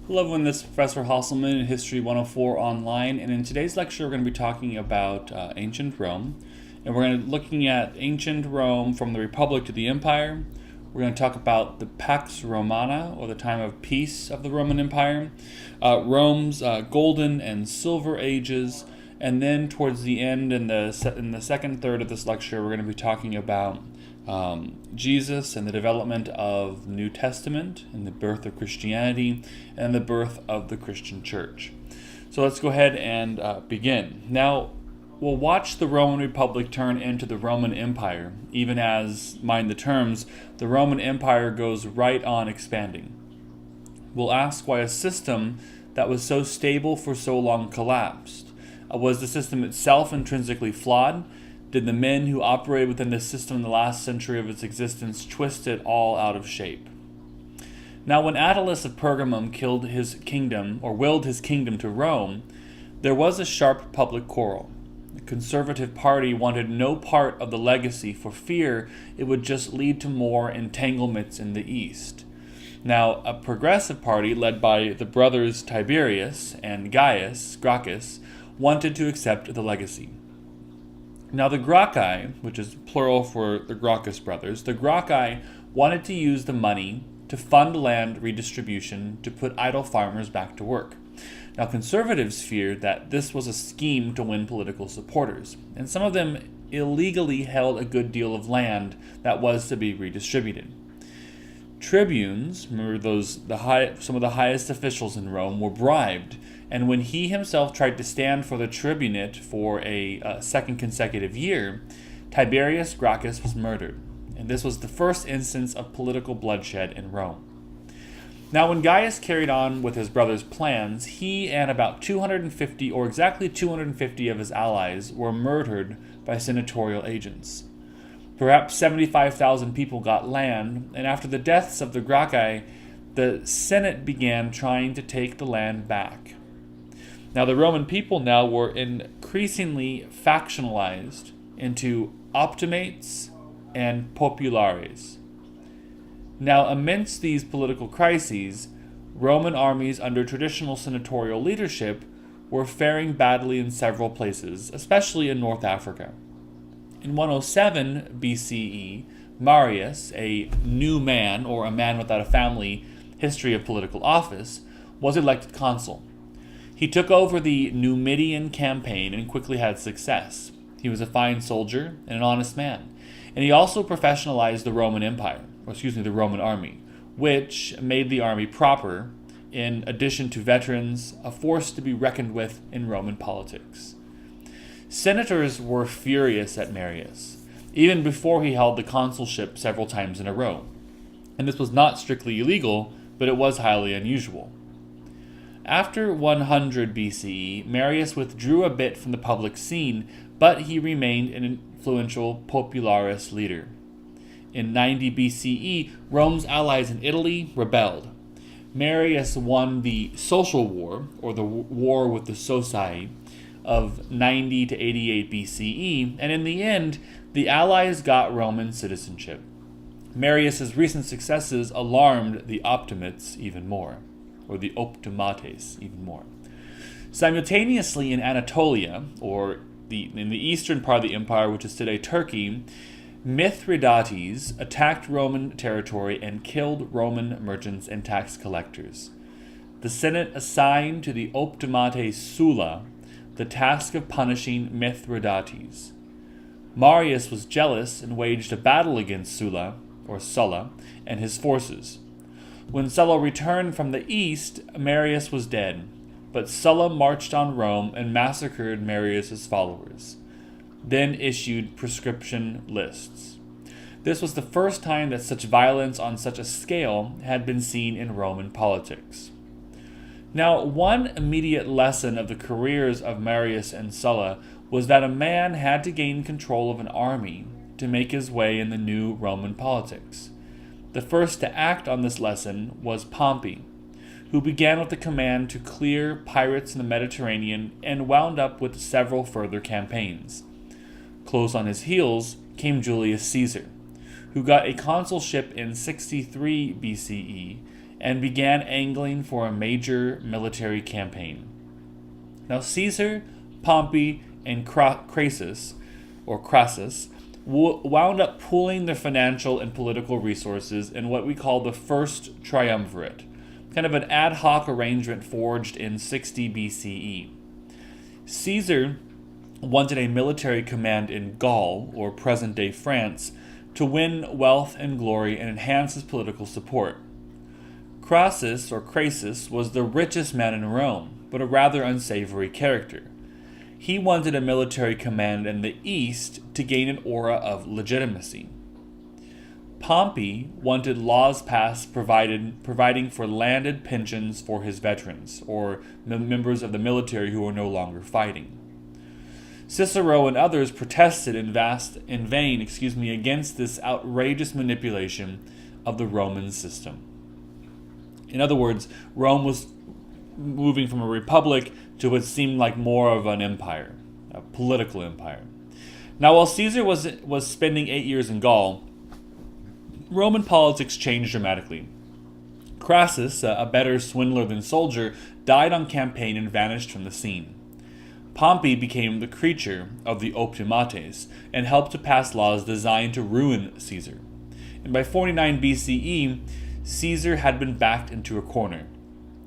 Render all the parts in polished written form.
Hello everyone, this is Professor Hasselman in History 104 online, and in today's lecture we're going to be talking about ancient Rome, and we're going to be looking at ancient Rome from the Republic to the Empire. We're going to talk about the Pax Romana, or the time of peace of the Roman Empire, Rome's golden and silver ages, and then towards the end, in the second third of this lecture, we're going to be talking about Jesus and the development of the New Testament and the birth of Christianity and the birth of the Christian Church. So let's go ahead and begin. Now, we'll watch the Roman Republic turn into the Roman Empire, even as, mind the terms, the Roman Empire goes right on expanding. We'll ask why a system that was so stable for so long collapsed. Was the system itself intrinsically flawed? Did the men who operated within this system in the last century of its existence twist it all out of shape? Now, when Attalus of Pergamum willed his kingdom to Rome, there was a sharp public quarrel. The Conservative Party wanted no part of the legacy for fear it would just lead to more entanglements in the East. Now, a progressive party led by the brothers Tiberius and Gaius Gracchus wanted to accept the legacy. Now the Gracchi, which is plural for the Gracchus brothers, the Gracchi wanted to use the money to fund land redistribution to put idle farmers back to work. Now conservatives feared that this was a scheme to win political supporters, and some of them illegally held a good deal of land that was to be redistributed. Tribunes, remember some of the highest officials in Rome, were bribed, and when he himself tried to stand for the tribunate for a second consecutive year, Tiberius Gracchus was murdered, and this was the first instance of political bloodshed in Rome. Now, when Gaius carried on with his brother's plans, he and about 250, or exactly 250 of his allies, were murdered by senatorial agents. Perhaps 75,000 people got land, and after the deaths of the Gracchi, the Senate began trying to take the land back. Now, the Roman people now were increasingly factionalized into optimates and populares. Now, amidst these political crises, Roman armies under traditional senatorial leadership were faring badly in several places, especially in North Africa. In 107 BCE, Marius, a new man, or a man without a family history of political office, was elected consul. He took over the Numidian campaign and quickly had success. He was a fine soldier and an honest man. And he also professionalized the Roman the Roman army, which made the army proper, in addition to veterans, a force to be reckoned with in Roman politics. Senators were furious at Marius, even before he held the consulship several times in a row. And this was not strictly illegal, but it was highly unusual. After 100 BCE, Marius withdrew a bit from the public scene, but he remained an influential popularis leader. In 90 BCE, Rome's allies in Italy rebelled. Marius won the Social War, or the War with the Socii, of 90 to 88 BCE, and in the end, the allies got Roman citizenship. Marius's recent successes alarmed the optimates even more, or the optimates even more. Simultaneously in Anatolia, or in the eastern part of the empire, which is today Turkey, Mithridates attacked Roman territory and killed Roman merchants and tax collectors. The Senate assigned to the optimates Sulla the task of punishing Mithridates. Marius was jealous and waged a battle against Sulla, and his forces. When Sulla returned from the east, Marius was dead, but Sulla marched on Rome and massacred Marius's followers, then issued proscription lists. This was the first time that such violence on such a scale had been seen in Roman politics. Now, one immediate lesson of the careers of Marius and Sulla was that a man had to gain control of an army to make his way in the new Roman politics. The first to act on this lesson was Pompey, who began with the command to clear pirates in the Mediterranean and wound up with several further campaigns. Close on his heels came Julius Caesar, who got a consulship in 63 BCE and began angling for a major military campaign. Now Caesar, Pompey, and Crassus wound up pooling their financial and political resources in what we call the First Triumvirate, kind of an ad hoc arrangement forged in 60 BCE. Caesar wanted a military command in Gaul, or present-day France, to win wealth and glory and enhance his political support. Crassus was the richest man in Rome, but a rather unsavory character. He wanted a military command in the East to gain an aura of legitimacy. Pompey wanted laws passed providing for landed pensions for his veterans, or members of the military who were no longer fighting. Cicero and others protested in vain against this outrageous manipulation of the Roman system. In other words, Rome was moving from a republic to what seemed like more of an empire, a political empire. Now, while Caesar was spending 8 years in Gaul, Roman politics changed dramatically. Crassus, a better swindler than soldier, died on campaign and vanished from the scene. Pompey became the creature of the optimates and helped to pass laws designed to ruin Caesar. And by 49 BCE, Caesar had been backed into a corner.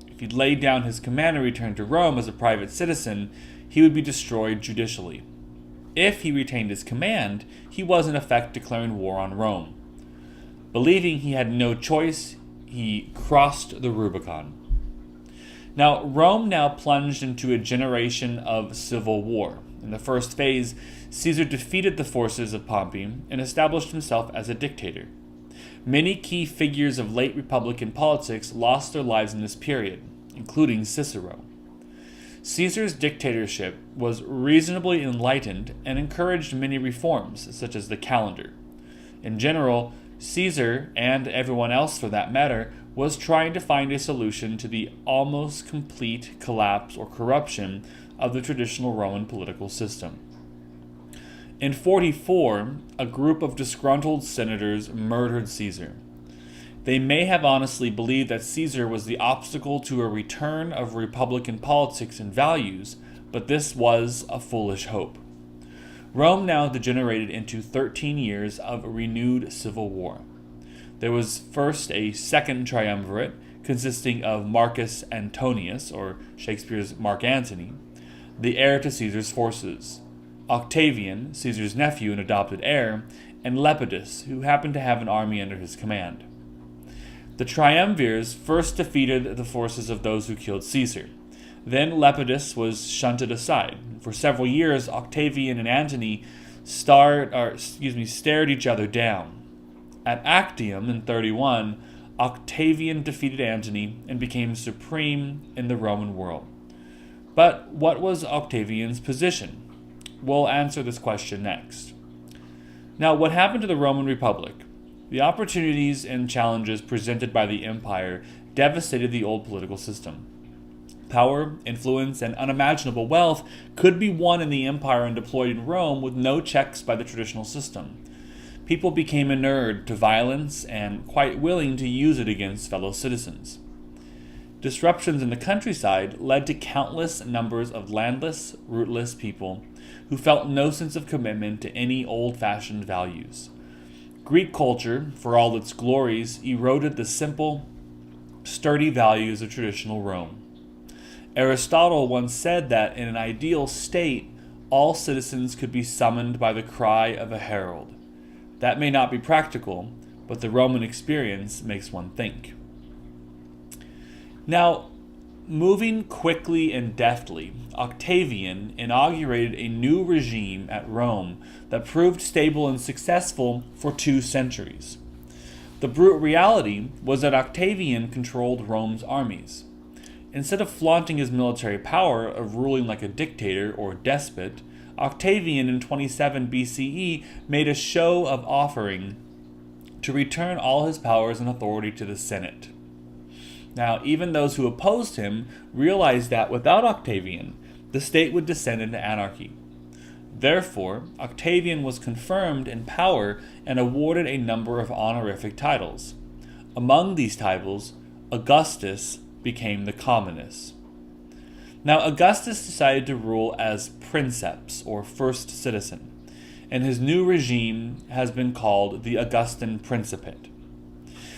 If he laid down his command and returned to Rome as a private citizen, he would be destroyed judicially. If he retained his command, he was in effect declaring war on Rome. Believing he had no choice, he crossed the Rubicon. Now, Rome now plunged into a generation of civil war. In the first phase, Caesar defeated the forces of Pompey and established himself as a dictator. Many key figures of late Republican politics lost their lives in this period, including Cicero. Caesar's dictatorship was reasonably enlightened and encouraged many reforms, such as the calendar. In general, Caesar, and everyone else for that matter, was trying to find a solution to the almost complete collapse or corruption of the traditional Roman political system. In 44, a group of disgruntled senators murdered Caesar. They may have honestly believed that Caesar was the obstacle to a return of Republican politics and values, but this was a foolish hope. Rome now degenerated into 13 years of renewed civil war. There was first a second triumvirate, consisting of Marcus Antonius, or Shakespeare's Mark Antony, the heir to Caesar's forces, Octavian, Caesar's nephew and adopted heir, and Lepidus, who happened to have an army under his command. The triumvirs first defeated the forces of those who killed Caesar. Then Lepidus was shunted aside. For several years, Octavian and Antony stared each other down. At Actium in 31, Octavian defeated Antony and became supreme in the Roman world. But what was Octavian's position? We'll answer this question next. Now, what happened to the Roman Republic? The opportunities and challenges presented by the empire devastated the old political system. Power, influence, and unimaginable wealth could be won in the empire and deployed in Rome with no checks by the traditional system. People became inured to violence and quite willing to use it against fellow citizens. Disruptions in the countryside led to countless numbers of landless, rootless people who felt no sense of commitment to any old-fashioned values. Greek culture, for all its glories, eroded the simple, sturdy values of traditional Rome. Aristotle once said that in an ideal state, all citizens could be summoned by the cry of a herald. That may not be practical, but the Roman experience makes one think. Now, moving quickly and deftly, Octavian inaugurated a new regime at Rome that proved stable and successful for 2 centuries. The brute reality was that Octavian controlled Rome's armies. Instead of flaunting his military power of ruling like a dictator or despot, Octavian in 27 BCE made a show of offering to return all his powers and authority to the Senate. Now, even those who opposed him realized that without Octavian, the state would descend into anarchy. Therefore, Octavian was confirmed in power and awarded a number of honorific titles. Among these titles, Augustus became the commonus. Now, Augustus decided to rule as princeps, or first citizen, and his new regime has been called the Augustan Principate.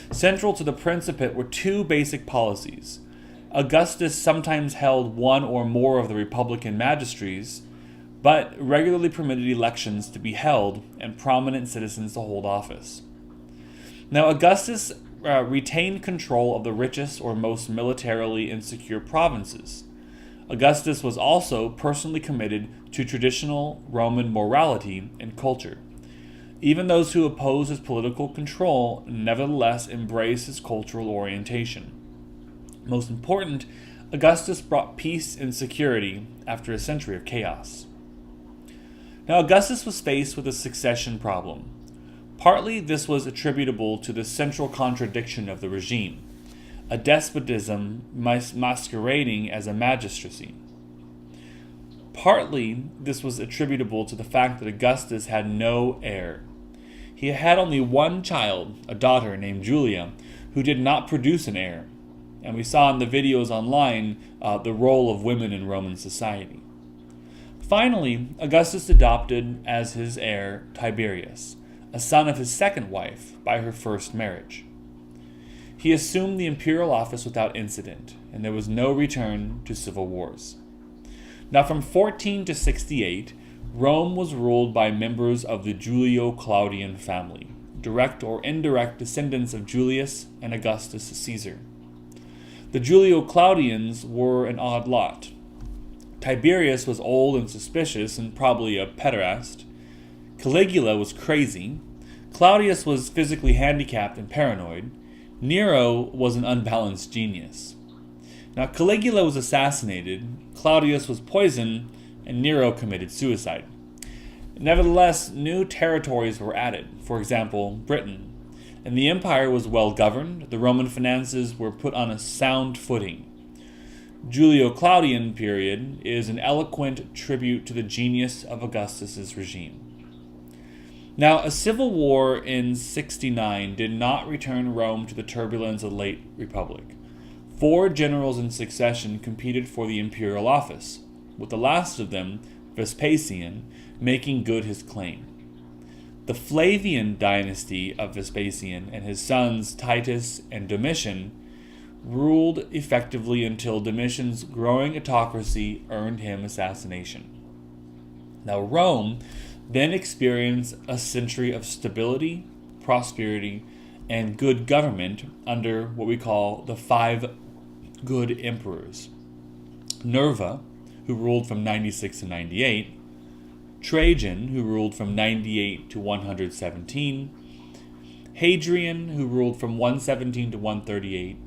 Central to the Principate were two basic policies. Augustus sometimes held one or more of the republican magistracies, but regularly permitted elections to be held and prominent citizens to hold office. Now, Augustus retained control of the richest or most militarily insecure provinces. Augustus was also personally committed to traditional Roman morality and culture. Even those who opposed his political control nevertheless embraced his cultural orientation. Most important, Augustus brought peace and security after a century of chaos. Now, Augustus was faced with a succession problem. Partly this was attributable to the central contradiction of the regime, a despotism masquerading as a magistracy. Partly this was attributable to the fact that Augustus had no heir. He had only one child, a daughter named Julia, who did not produce an heir. And we saw in the videos online the role of women in Roman society. Finally, Augustus adopted as his heir Tiberius, a son of his second wife by her first marriage. He assumed the imperial office without incident, and there was no return to civil wars. Now, from 14 to 68, Rome was ruled by members of the Julio-Claudian family, direct or indirect descendants of Julius and Augustus Caesar. The Julio-Claudians were an odd lot. Tiberius was old and suspicious and probably a pederast. Caligula was crazy. Claudius was physically handicapped and paranoid. Nero was an unbalanced genius. Now, Caligula was assassinated, Claudius was poisoned, and Nero committed suicide. Nevertheless, new territories were added, for example, Britain, and the empire was well governed. The Roman finances were put on a sound footing. Julio-Claudian period is an eloquent tribute to the genius of Augustus's regime. Now, a civil war in 69 did not return Rome to the turbulence of the late Republic. 4 generals in succession competed for the imperial office, with the last of them, Vespasian, making good his claim. The Flavian dynasty of Vespasian and his sons Titus and Domitian ruled effectively until Domitian's growing autocracy earned him assassination. Now, Rome then experienced a century of stability, prosperity, and good government under what we call the 5 good emperors. Nerva, who ruled from 96 to 98, Trajan, who ruled from 98 to 117, Hadrian, who ruled from 117 to 138,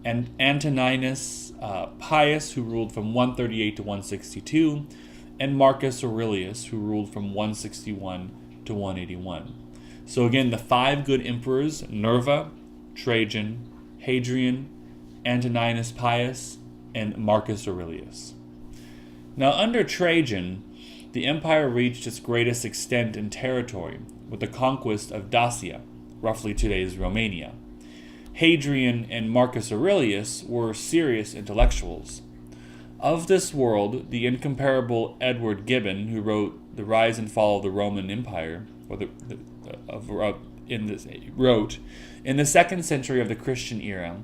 and Antoninus Pius, who ruled from 138 to 162, and Marcus Aurelius, who ruled from 161 to 181. So again, the 5 good emperors, Nerva, Trajan, Hadrian, Antoninus Pius, and Marcus Aurelius. Now, under Trajan, the empire reached its greatest extent in territory with the conquest of Dacia, roughly today's Romania. Hadrian and Marcus Aurelius were serious intellectuals. Of this world, the incomparable Edward Gibbon, who wrote The Rise and Fall of the Roman Empire, wrote, in the 2nd century of the Christian era,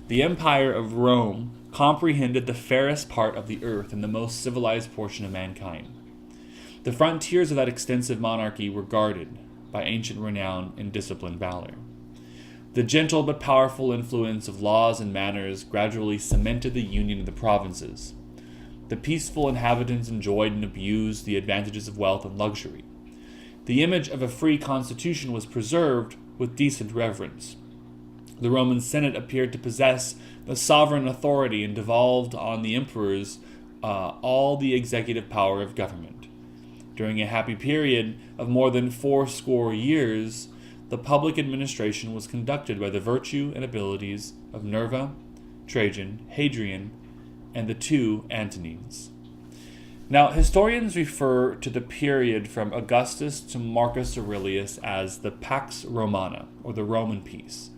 the empire of Rome comprehended the fairest part of the earth and the most civilized portion of mankind. The frontiers of that extensive monarchy were guarded by ancient renown and disciplined valor. The gentle but powerful influence of laws and manners gradually cemented the union of the provinces. The peaceful inhabitants enjoyed and abused the advantages of wealth and luxury. The image of a free constitution was preserved with decent reverence. The Roman Senate appeared to possess the sovereign authority and devolved on the emperors all the executive power of government. During a happy period of more than 80 years, the public administration was conducted by the virtue and abilities of Nerva, Trajan, Hadrian, and the 2 Antonines. Now, historians refer to the period from Augustus to Marcus Aurelius as the Pax Romana, or the Roman peace.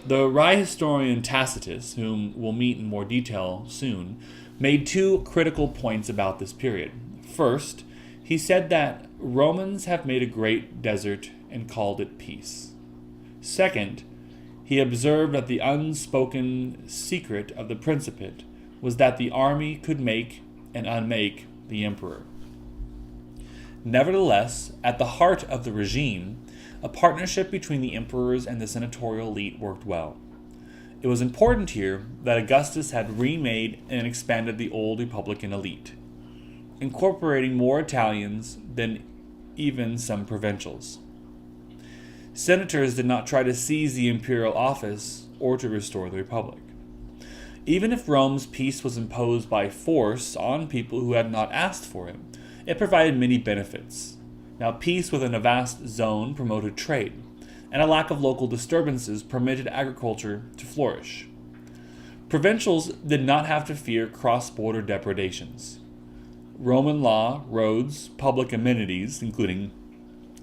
The Rye historian Tacitus, whom we'll meet in more detail soon, made two critical points about this period. First, he said that Romans have made a great desert and called it peace. Second, he observed that the unspoken secret of the Principate was that the army could make and unmake the emperor. Nevertheless, at the heart of the regime, a partnership between the emperors and the senatorial elite worked well. It was important here that Augustus had remade and expanded the old republican elite, incorporating more Italians than even some provincials. Senators did not try to seize the imperial office or to restore the republic. Even if Rome's peace was imposed by force on people who had not asked for it, it provided many benefits. Now, peace within a vast zone promoted trade, and a lack of local disturbances permitted agriculture to flourish. Provincials did not have to fear cross-border depredations. Roman law, roads, public amenities, including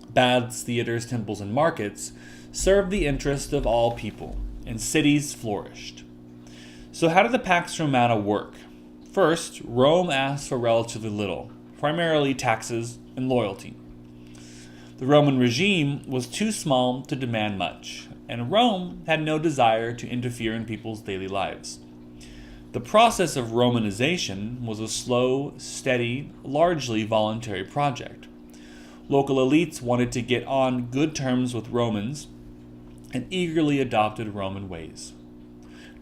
baths, theaters, temples, and markets, served the interest of all people, and cities flourished. So how did the Pax Romana work? First, Rome asked for relatively little, primarily taxes and loyalty. The Roman regime was too small to demand much, and Rome had no desire to interfere in people's daily lives. The process of Romanization was a slow, steady, largely voluntary project. Local elites wanted to get on good terms with Romans and eagerly adopted Roman ways.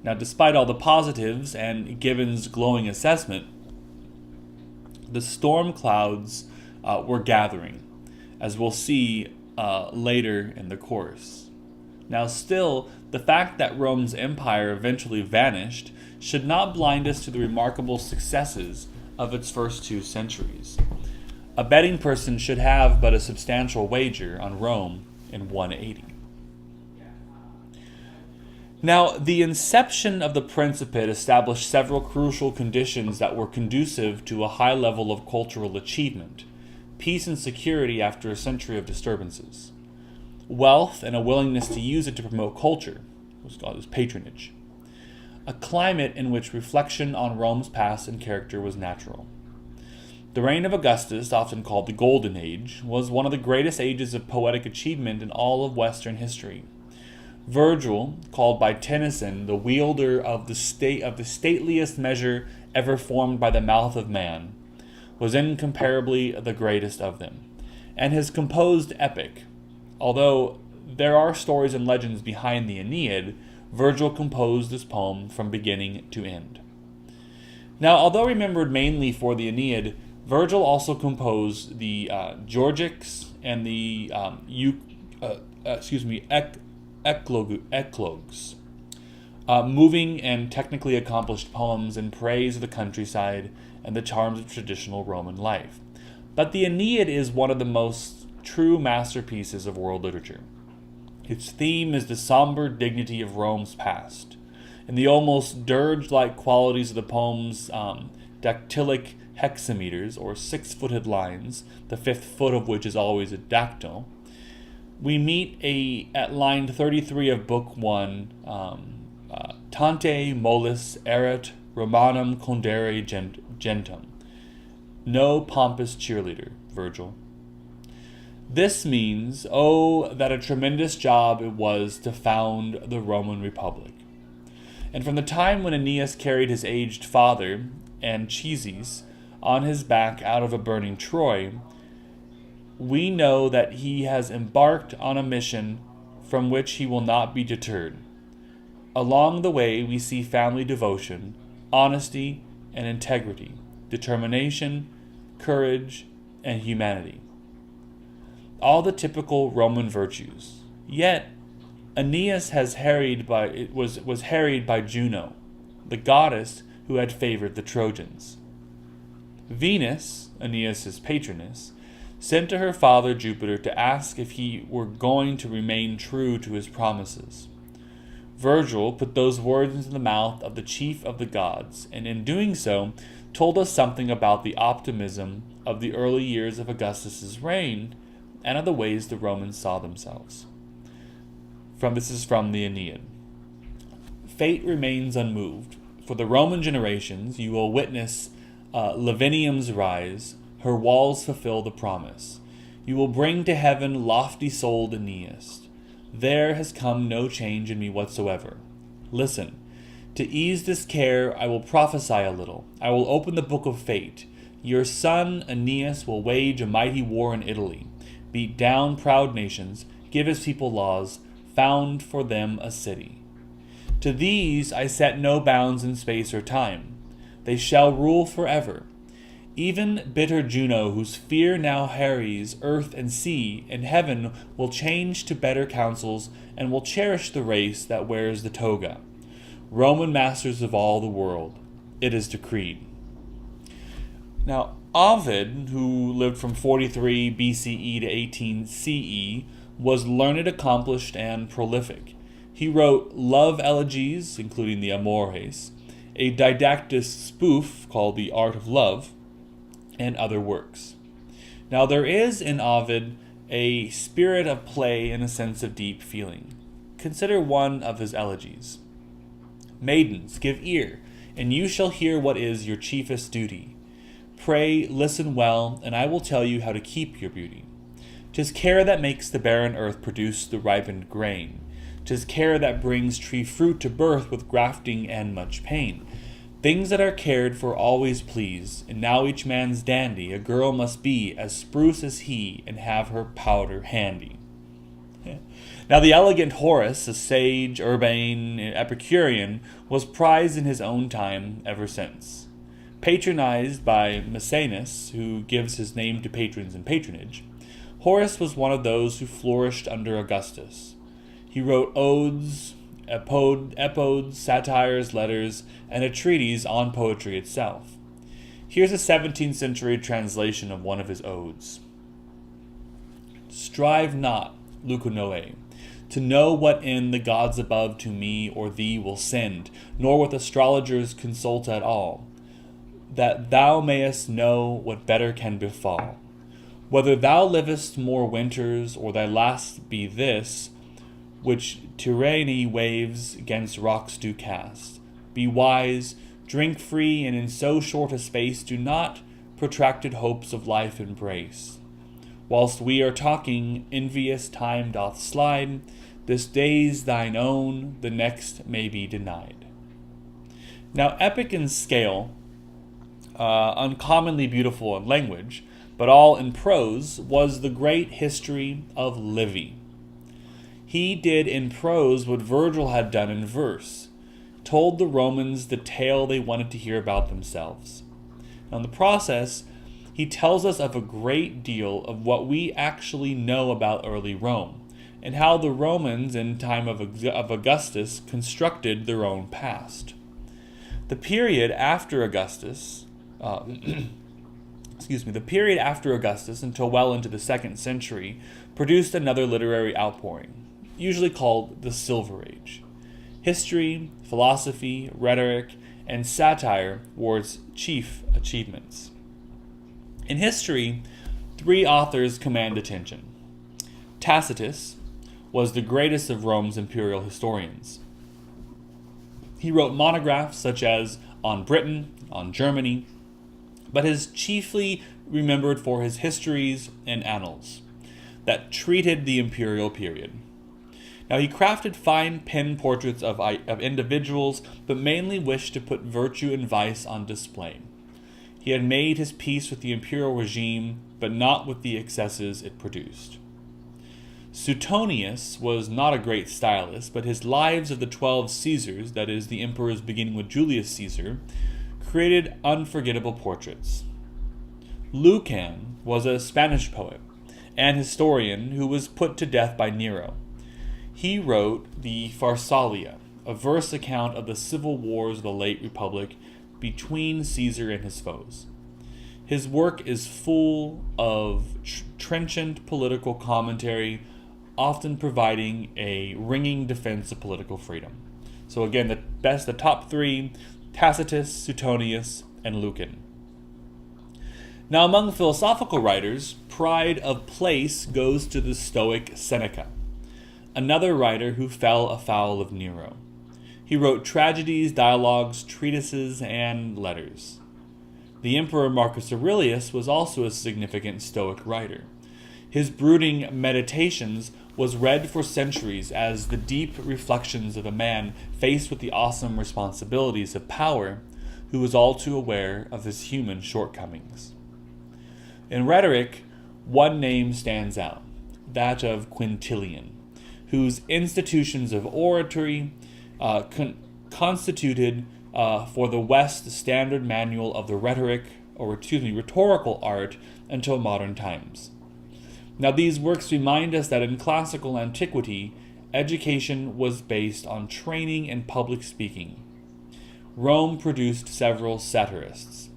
Now, despite all the positives and Gibbon's glowing assessment, the storm clouds were gathering, as we'll see later in the course. Now, still, the fact that Rome's empire eventually vanished should not blind us to the remarkable successes of its first 2 centuries. A betting person should have but a substantial wager on Rome in 180. Now, the inception of the Principate established several crucial conditions that were conducive to a high level of cultural achievement, peace and security after a century of disturbances. Wealth and a willingness to use it to promote culture was called as patronage. A climate in which reflection on Rome's past and character was natural. The reign of Augustus, often called the Golden Age, was one of the greatest ages of poetic achievement in all of Western history. Virgil, called by Tennyson the wielder of the stateliest measure ever formed by the mouth of man, was incomparably the greatest of them, and his composed epic. Although there are stories and legends behind the Aeneid, Virgil composed this poem from beginning to end. Now, although remembered mainly for the Aeneid, Virgil also composed the Georgics and the Eclogues, moving and technically accomplished poems in praise of the countryside and the charms of traditional Roman life. But the Aeneid is one of the most true masterpieces of world literature. Its theme is the somber dignity of Rome's past, and the almost dirge-like qualities of the poem's dactylic hexameters, or 6-footed lines, the 5th foot of which is always a dactyl. We meet at line 33 of Book 1, Tante mollis erat Romanum condere gentum. No pompous cheerleader, Virgil. This means, oh, that a tremendous job it was to found the Roman Republic. And from the time when Aeneas carried his aged father, Anchises, on his back out of a burning Troy, we know that he has embarked on a mission from which he will not be deterred. Along the way, we see family devotion, honesty and integrity, determination, courage, and humanity. All the typical Roman virtues. Yet, Aeneas was harried by Juno, the goddess who had favored the Trojans. Venus, Aeneas' patroness, sent to her father Jupiter to ask if he were going to remain true to his promises. Virgil put those words into the mouth of the chief of the gods, and in doing so, told us something about the optimism of the early years of Augustus's reign and of the ways the Romans saw themselves. This is from the Aeneid. fate remains unmoved. For the Roman generations, you will witness Lavinium's rise, her walls fulfill the promise. You will bring to heaven lofty-souled Aeneas. There has come no change in me whatsoever. Listen, to ease this care I will prophesy a little. I will open the book of fate. Your son Aeneas will wage a mighty war in Italy, beat down proud nations, give his people laws, found for them a city. To these I set no bounds in space or time. They shall rule forever. Even bitter Juno, whose fear now harries earth and sea, and heaven will change to better counsels, and will cherish the race that wears the toga. Roman masters of all the world, it is decreed. Now, Ovid, who lived from 43 BCE to 18 CE, was learned, accomplished, and prolific. He wrote love elegies, including the Amores, a didactic spoof called The Art of Love, and other works. Now there is in Ovid a spirit of play and a sense of deep feeling. Consider one of his elegies. Maidens, give ear, and you shall hear what is your chiefest duty. Pray, listen well, and I will tell you how to keep your beauty. 'Tis care that makes the barren earth produce the ripened grain. 'Tis care that brings tree fruit to birth with grafting and much pain. Things that are cared for always please, and now each man's dandy, a girl must be as spruce as he, and have her powder handy. Now the elegant Horace, a sage, urbane, Epicurean, was prized in his own time ever since. Patronized by Maecenas, who gives his name to patrons and patronage, Horace was one of those who flourished under Augustus. He wrote odes, epodes, satires, letters, and a treatise on poetry itself. Here's a 17th century translation of one of his odes. Strive not, Leuconoe, to know what end the gods above to me or thee will send, nor with astrologers consult at all, that thou mayest know what better can befall. Whether thou livest more winters, or thy last be this, which tyranny waves against rocks do cast. Be wise, drink free, and in so short a space do not protracted hopes of life embrace. Whilst we are talking, envious time doth slide. This day's thine own, the next may be denied. Now, epic in scale, uncommonly beautiful in language, but all in prose, was the great history of Livy. He did in prose what Virgil had done in verse, told the Romans the tale they wanted to hear about themselves. Now, in the process, he tells us of a great deal of what we actually know about early Rome, and how the Romans in time of Augustus constructed their own past. The period after Augustus, the period after Augustus until well into the 2nd century produced another literary outpouring, usually called the Silver Age. History, philosophy, rhetoric, and satire were its chief achievements. In history, 3 authors command attention. Tacitus was the greatest of Rome's imperial historians. He wrote monographs such as on Britain, on Germany, but is chiefly remembered for his histories and annals that treated the imperial period. Now, he crafted fine pen portraits of individuals, but mainly wished to put virtue and vice on display. He had made his peace with the imperial regime, but not with the excesses it produced. Suetonius was not a great stylist, but his Lives of the 12 Caesars, that is, the emperors beginning with Julius Caesar, created unforgettable portraits. Lucan was a Spanish poet and historian who was put to death by Nero. He wrote the Pharsalia, a verse account of the civil wars of the late Republic between Caesar and his foes. His work is full of trenchant political commentary, often providing a ringing defense of political freedom. So again, the top 3, Tacitus, Suetonius, and Lucan. Now, among philosophical writers, pride of place goes to the Stoic Seneca, another writer who fell afoul of Nero. He wrote tragedies, dialogues, treatises, and letters. The Emperor Marcus Aurelius was also a significant Stoic writer. His brooding Meditations was read for centuries as the deep reflections of a man faced with the awesome responsibilities of power, who was all too aware of his human shortcomings. In rhetoric, one name stands out, that of Quintilian, whose institutions of oratory constituted for the West the standard manual of the rhetorical art until modern times. Now, these works remind us that in classical antiquity, education was based on training and public speaking. Rome produced several satirists.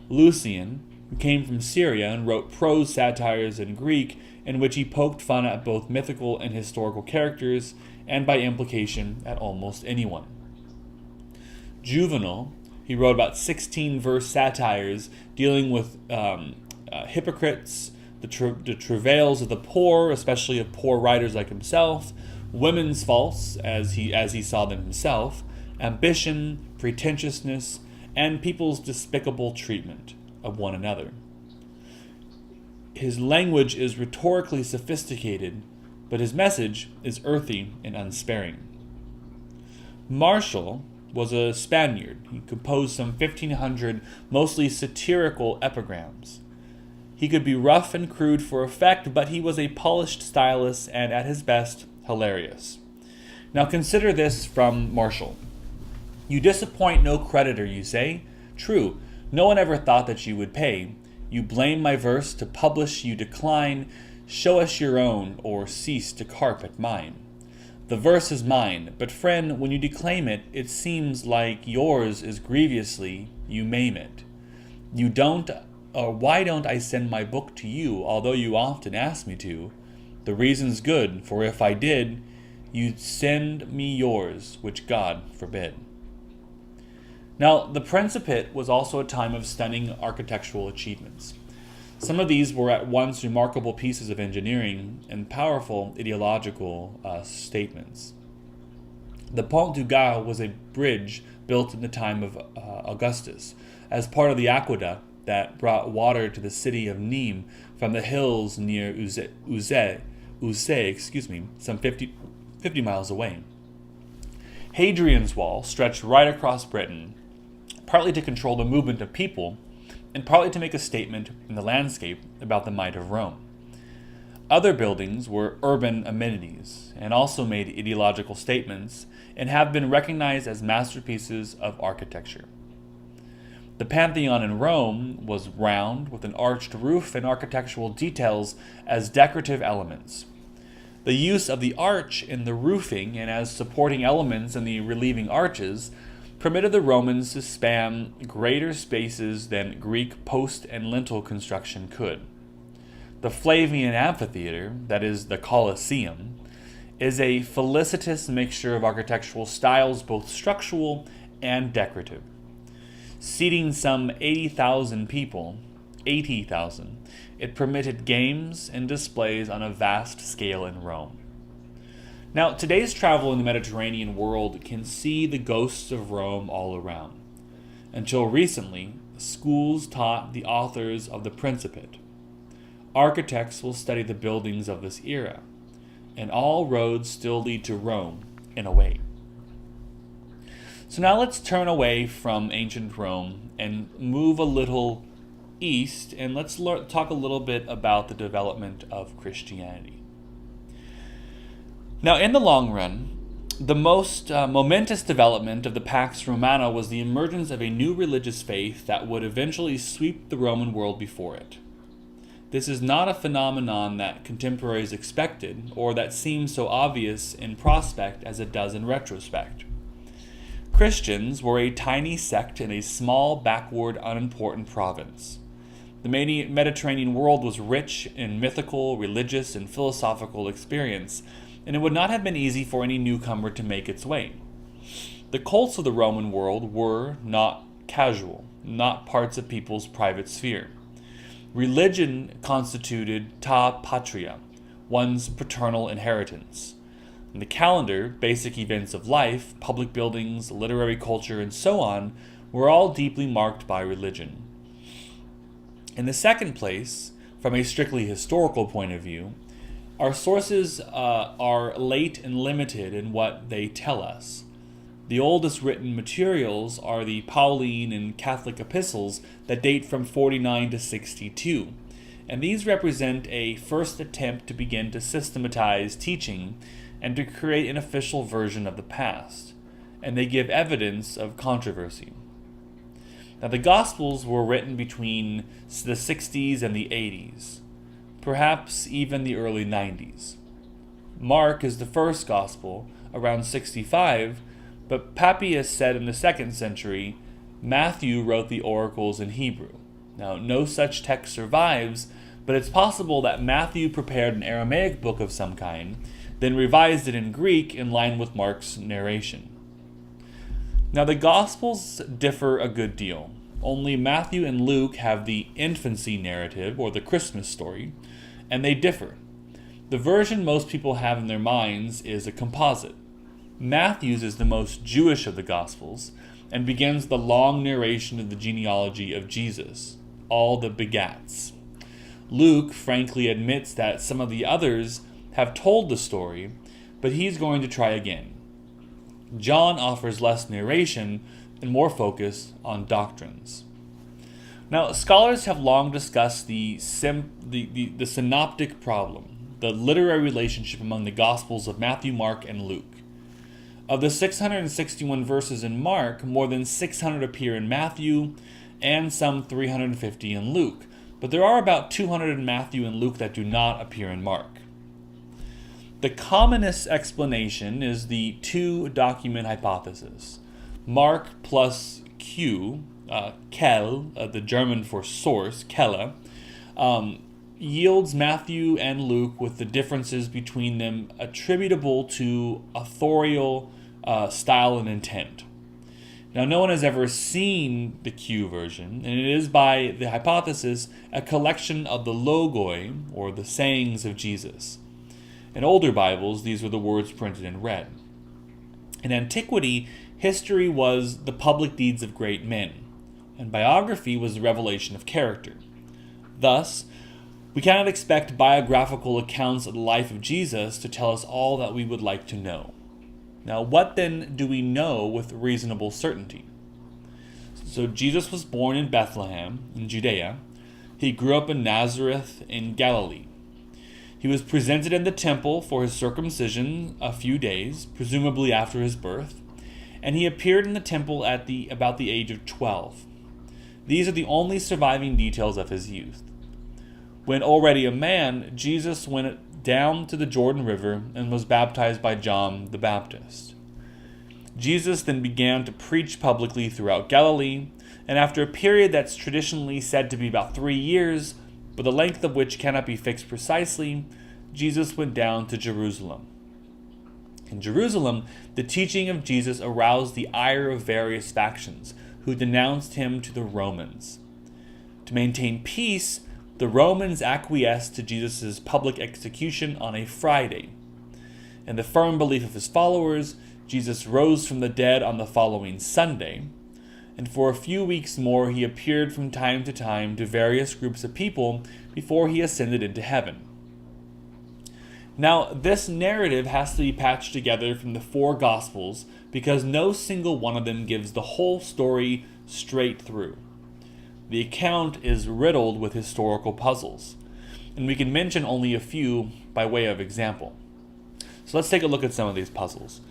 Lucian, who came from Syria and wrote prose satires in Greek, in which he poked fun at both mythical and historical characters, and by implication at almost anyone. Juvenal, he wrote about 16-verse satires dealing with hypocrites, the travails of the poor, especially of poor writers like himself, women's faults, as he saw them himself, ambition, pretentiousness, and people's despicable treatment of one another. His language is rhetorically sophisticated, but his message is earthy and unsparing. Martial was a Spaniard. He composed some 1,500 mostly satirical epigrams. He could be rough and crude for effect, but he was a polished stylist and, at his best, hilarious. Now consider this from Martial. You disappoint no creditor, you say? True, no one ever thought that you would pay. You blame my verse, to publish you decline. Show us your own, or cease to carp at mine. The verse is mine, but friend, when you declaim it, it seems like yours is grievously, you maim it. You don't, or why don't I send my book to you, although you often ask me to? The reason's good, for if I did, you'd send me yours, which God forbid. Now, the Principate was also a time of stunning architectural achievements. Some of these were at once remarkable pieces of engineering and powerful ideological statements. The Pont du Gard was a bridge built in the time of Augustus as part of the aqueduct that brought water to the city of Nîmes from the hills near Uzès, some 50 miles away. Hadrian's Wall stretched right across Britain, partly to control the movement of people, and partly to make a statement in the landscape about the might of Rome. Other buildings were urban amenities, and also made ideological statements, and have been recognized as masterpieces of architecture. The Pantheon in Rome was round, with an arched roof and architectural details as decorative elements. The use of the arch in the roofing and as supporting elements in the relieving arches permitted the Romans to span greater spaces than Greek post and lintel construction could. The Flavian Amphitheater, that is the Colosseum, is a felicitous mixture of architectural styles, both structural and decorative. Seating some 80,000 people, it permitted games and displays on a vast scale in Rome. Now, today's travel in the Mediterranean world can see the ghosts of Rome all around. Until recently, schools taught the authors of the Principate. Architects will study the buildings of this era, and all roads still lead to Rome in a way. So now let's turn away from ancient Rome and move a little east, and let's talk a little bit about the development of Christianity. Now, in the long run, the most momentous development of the Pax Romana was the emergence of a new religious faith that would eventually sweep the Roman world before it. This is not a phenomenon that contemporaries expected, or that seems so obvious in prospect as it does in retrospect. Christians were a tiny sect in a small, backward, unimportant province. The Mediterranean world was rich in mythical, religious, and philosophical experience, and it would not have been easy for any newcomer to make its way. The cults of the Roman world were not casual, not parts of people's private sphere. Religion constituted ta patria, one's paternal inheritance. In the calendar, basic events of life, public buildings, literary culture, and so on, were all deeply marked by religion. In the second place, from a strictly historical point of view, our sources are late and limited in what they tell us. The oldest written materials are the Pauline and Catholic epistles that date from 49 to 62, and these represent a first attempt to begin to systematize teaching and to create an official version of the past, and they give evidence of controversy. Now, the Gospels were written between the 60s and the 80s, perhaps even the early 90s. Mark is the first Gospel, around 65, but Papias said in the 2nd century, Matthew wrote the oracles in Hebrew. Now, no such text survives, but it's possible that Matthew prepared an Aramaic book of some kind, then revised it in Greek in line with Mark's narration. Now, the Gospels differ a good deal. Only Matthew and Luke have the infancy narrative, or the Christmas story, and they differ. The version most people have in their minds is a composite. Matthew's is the most Jewish of the Gospels, and begins the long narration of the genealogy of Jesus, all the begats. Luke frankly admits that some of the others have told the story, but he's going to try again. John offers less narration and more focus on doctrines. Now, scholars have long discussed the synoptic problem, the literary relationship among the Gospels of Matthew, Mark, and Luke. Of the 661 verses in Mark, more than 600 appear in Matthew, and some 350 in Luke, but there are about 200 in Matthew and Luke that do not appear in Mark. The commonest explanation is the two-document hypothesis. Mark plus Q, Quelle, the German for source, Quelle, yields Matthew and Luke with the differences between them attributable to authorial style and intent. Now, no one has ever seen the Q version, and it is by the hypothesis a collection of the logoi, or the sayings of Jesus. In older Bibles, these were the words printed in red. In antiquity, history was the public deeds of great men, and biography was the revelation of character. Thus, we cannot expect biographical accounts of the life of Jesus to tell us all that we would like to know. Now, what then do we know with reasonable certainty? So Jesus was born in Bethlehem, in Judea. He grew up in Nazareth in Galilee. He was presented in the temple for his circumcision a few days, presumably after his birth, and he appeared in the temple at about the age of 12. These are the only surviving details of his youth. When already a man, Jesus went down to the Jordan River and was baptized by John the Baptist. Jesus then began to preach publicly throughout Galilee, and after a period that's traditionally said to be about 3 years, but the length of which cannot be fixed precisely, Jesus went down to Jerusalem. In Jerusalem, the teaching of Jesus aroused the ire of various factions, who denounced him to the Romans. To maintain peace, the Romans acquiesced to Jesus' public execution on a Friday. In the firm belief of his followers, Jesus rose from the dead on the following Sunday, and for a few weeks more he appeared from time to time to various groups of people before he ascended into heaven. Now, this narrative has to be patched together from the 4 Gospels because no single one of them gives the whole story straight through. The account is riddled with historical puzzles, and we can mention only a few by way of example. So let's take a look at some of these puzzles.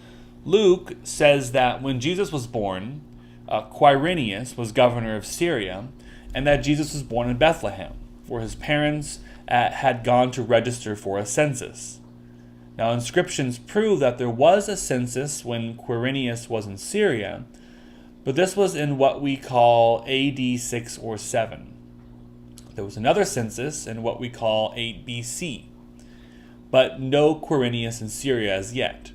Luke says that when Jesus was born, Quirinius was governor of Syria, and that Jesus was born in Bethlehem, where his parents had gone to register for a census. Now, inscriptions prove that there was a census when Quirinius was in Syria, but this was in what we call AD 6 or 7. There was another census in what we call 8 BC, but no Quirinius in Syria as yet.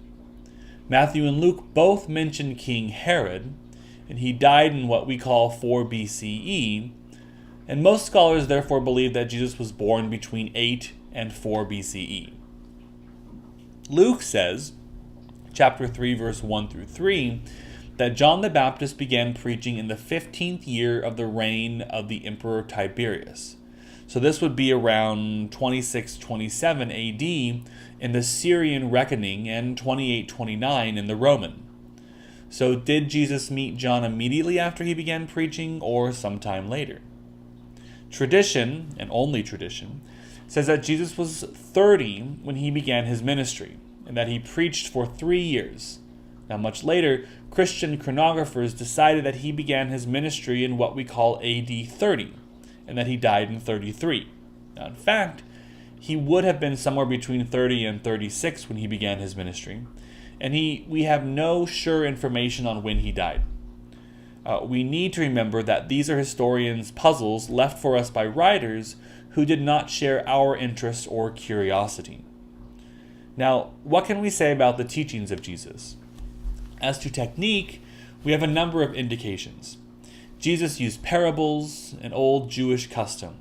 Matthew and Luke both mention King Herod, and he died in what we call 4 BCE, and most scholars therefore believe that Jesus was born between 8 and 4 BCE. Luke says chapter 3, verse 1 through 3, that John the Baptist began preaching in the 15th year of the reign of the Emperor Tiberius. So this would be around 26-27 AD in the Syrian reckoning and 28-29 in the Roman. So did Jesus meet John immediately after he began preaching or sometime later? Tradition, and only tradition, says that Jesus was 30 when he began his ministry and that he preached for 3 years. Now, much later, Christian chronographers decided that he began his ministry in what we call AD 30, and that he died in 33. Now, in fact, he would have been somewhere between 30 and 36 when he began his ministry, and we have no sure information on when he died. We need to remember that these are historians' puzzles left for us by writers who did not share our interest or curiosity. Now, what can we say about the teachings of Jesus? As to technique, we have a number of indications. Jesus used parables, an old Jewish custom.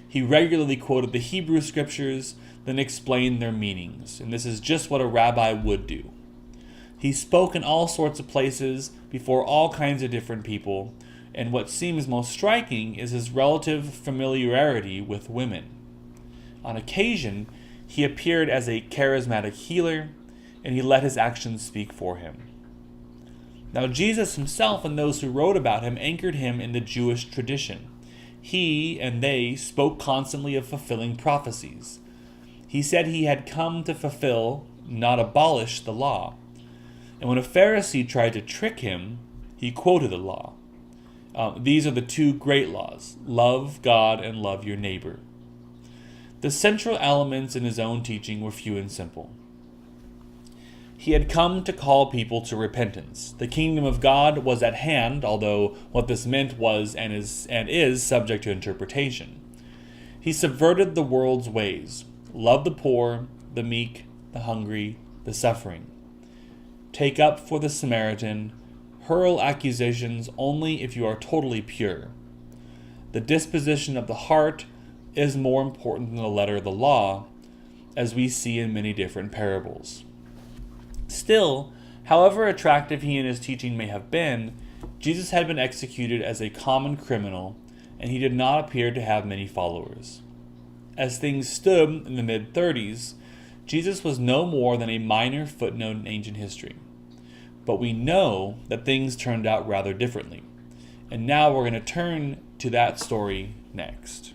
He regularly quoted the Hebrew scriptures, then explained their meanings, and this is just what a rabbi would do. He spoke in all sorts of places, before all kinds of different people, and what seems most striking is his relative familiarity with women. On occasion, he appeared as a charismatic healer, and he let his actions speak for him. Now, Jesus himself and those who wrote about him anchored him in the Jewish tradition. He and they spoke constantly of fulfilling prophecies. He said he had come to fulfill, not abolish, the law. And when a Pharisee tried to trick him, he quoted the law. These are the two great laws: love God and love your neighbor. The central elements in his own teaching were few and simple. He had come to call people to repentance. The kingdom of God was at hand, although what this meant was and is subject to interpretation. He subverted the world's ways. Love the poor, the meek, the hungry, the suffering. Take up for the Samaritan. Hurl accusations only if you are totally pure. The disposition of the heart is more important than the letter of the law, as we see in many different parables. Still, however attractive he and his teaching may have been, Jesus had been executed as a common criminal, and he did not appear to have many followers. As things stood in the mid-30s, Jesus was no more than a minor footnote in ancient history. But we know that things turned out rather differently. And now we're going to turn to that story next.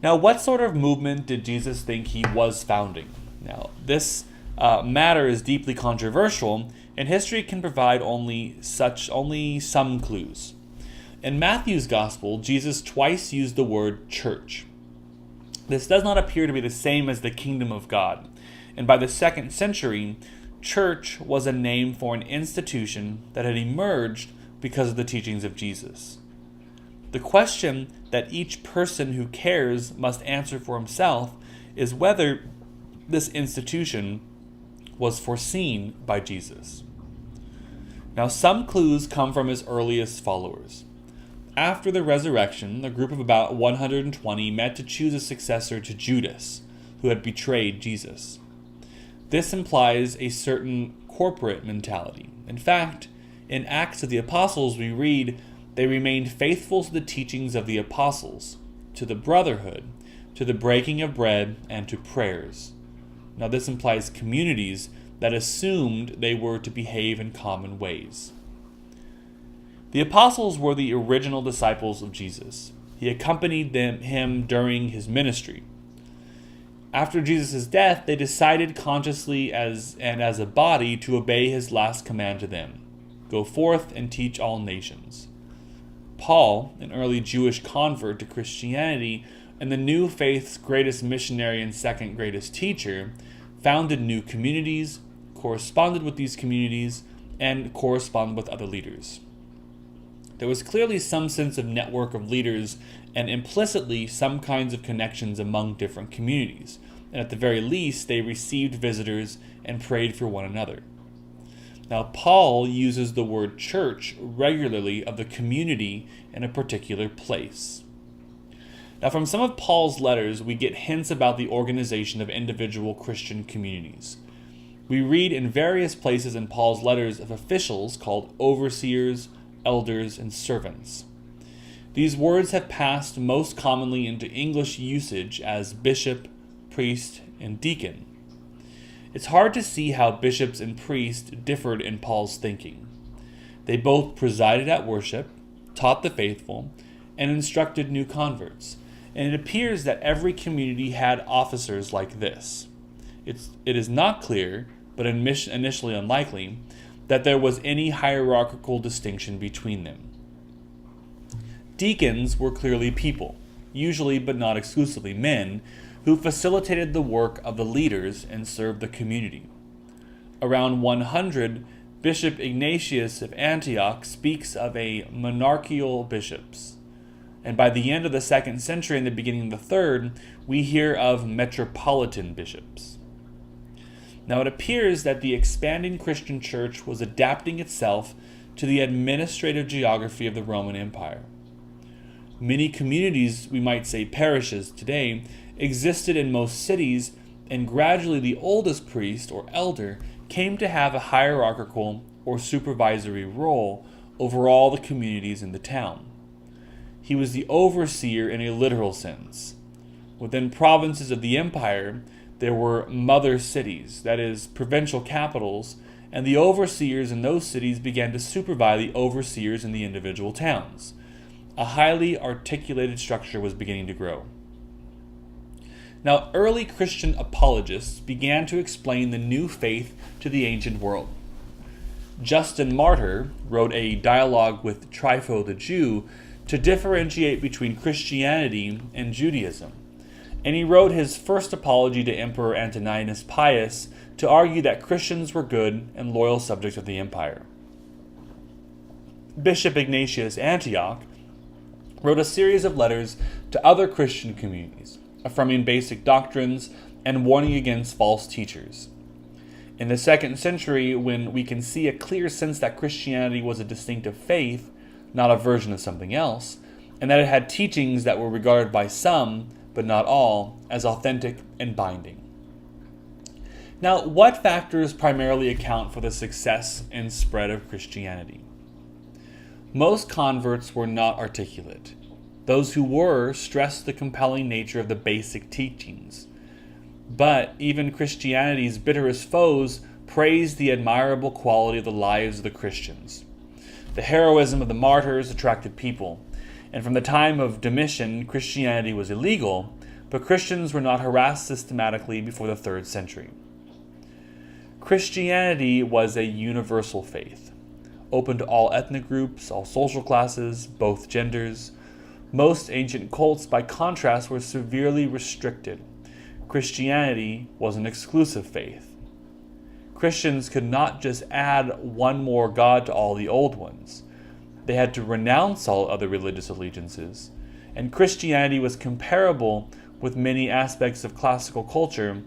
Now, what sort of movement did Jesus think he was founding? Now, this matter is deeply controversial, and history can provide only some clues. In Matthew's Gospel, Jesus twice used the word church. This does not appear to be the same as the kingdom of God, and by the 2nd century, church was a name for an institution that had emerged because of the teachings of Jesus. The question that each person who cares must answer for himself is whether this institution was foreseen by Jesus. Now, some clues come from his earliest followers. After the resurrection, a group of about 120 met to choose a successor to Judas, who had betrayed Jesus. This implies a certain corporate mentality. In fact, in Acts of the Apostles, we read, they remained faithful to the teachings of the apostles, to the brotherhood, to the breaking of bread, and to prayers. Now, this implies communities that assumed they were to behave in common ways. The apostles were the original disciples of Jesus. He accompanied him during his ministry. After Jesus' death, they decided consciously as a body to obey his last command to them: go forth and teach all nations. Paul, an early Jewish convert to Christianity and the new faith's greatest missionary and second greatest teacher, founded new communities, corresponded with these communities, and corresponded with other leaders. There was clearly some sense of network of leaders and implicitly some kinds of connections among different communities, and at the very least they received visitors and prayed for one another. Now, Paul uses the word church regularly of the community in a particular place. Now, from some of Paul's letters, we get hints about the organization of individual Christian communities. We read in various places in Paul's letters of officials called overseers, elders, and servants. These words have passed most commonly into English usage as bishop, priest, and deacon. It's hard to see how bishops and priests differed in Paul's thinking. They both presided at worship, taught the faithful, and instructed new converts, and it appears that every community had officers like this. It is not clear, but initially unlikely, that there was any hierarchical distinction between them. Deacons were clearly people, usually but not exclusively men, who facilitated the work of the leaders and served the community. Around 100, Bishop Ignatius of Antioch speaks of a monarchical bishops, and by the end of the 2nd century and the beginning of the 3rd, we hear of metropolitan bishops. Now it appears that the expanding Christian church was adapting itself to the administrative geography of the Roman Empire. Many communities, we might say parishes today, existed in most cities, and gradually the oldest priest or elder came to have a hierarchical or supervisory role over all the communities in the town. He was the overseer in a literal sense. Within provinces of the empire, there were mother cities, that is, provincial capitals, and the overseers in those cities began to supervise the overseers in the individual towns. A highly articulated structure was beginning to grow. Now, early Christian apologists began to explain the new faith to the ancient world. Justin Martyr wrote a dialogue with Trypho the Jew to differentiate between Christianity and Judaism, and he wrote his first apology to Emperor Antoninus Pius to argue that Christians were good and loyal subjects of the empire. Bishop Ignatius Antioch wrote a series of letters to other Christian communities, affirming basic doctrines and warning against false teachers. In the 2nd century, when we can see a clear sense that Christianity was a distinctive faith, not a version of something else, and that it had teachings that were regarded by some, but not all, as authentic and binding. Now, what factors primarily account for the success and spread of Christianity? Most converts were not articulate. Those who were stressed the compelling nature of the basic teachings. But even Christianity's bitterest foes praised the admirable quality of the lives of the Christians. The heroism of the martyrs attracted people, and from the time of Domitian, Christianity was illegal, but Christians were not harassed systematically before the 3rd century. Christianity was a universal faith, open to all ethnic groups, all social classes, both genders. Most ancient cults, by contrast, were severely restricted. Christianity was an exclusive faith. Christians could not just add one more god to all the old ones. They had to renounce all other religious allegiances, and Christianity was comparable with many aspects of classical culture,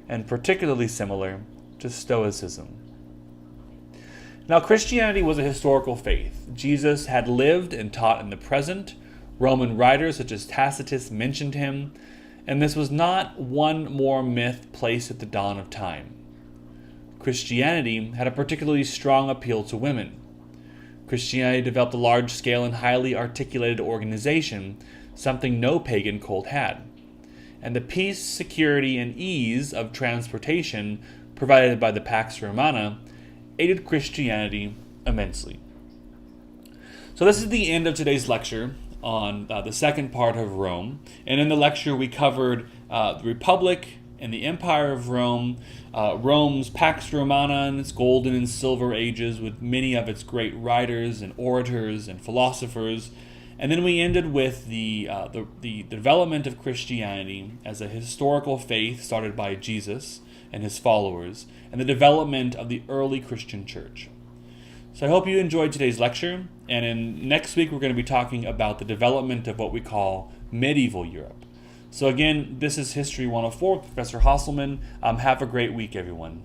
and particularly similar to Stoicism. Now, Christianity was a historical faith. Jesus had lived and taught in the present. Roman writers such as Tacitus mentioned him, and this was not one more myth placed at the dawn of time. Christianity had a particularly strong appeal to women. Christianity developed a large-scale and highly articulated organization, something no pagan cult had. And the peace, security, and ease of transportation provided by the Pax Romana aided Christianity immensely. So this is the end of today's lecture on the second part of Rome. And in the lecture we covered the Republic and the Empire of Rome, Rome's Pax Romana and its golden and silver ages with many of its great writers and orators and philosophers. And then we ended with the development of Christianity as a historical faith started by Jesus and his followers, and the development of the early Christian church. So I hope you enjoyed today's lecture, and in next week we're going to be talking about the development of what we call medieval Europe. So again, this is History 104 with Professor Hasselman. Have a great week, everyone.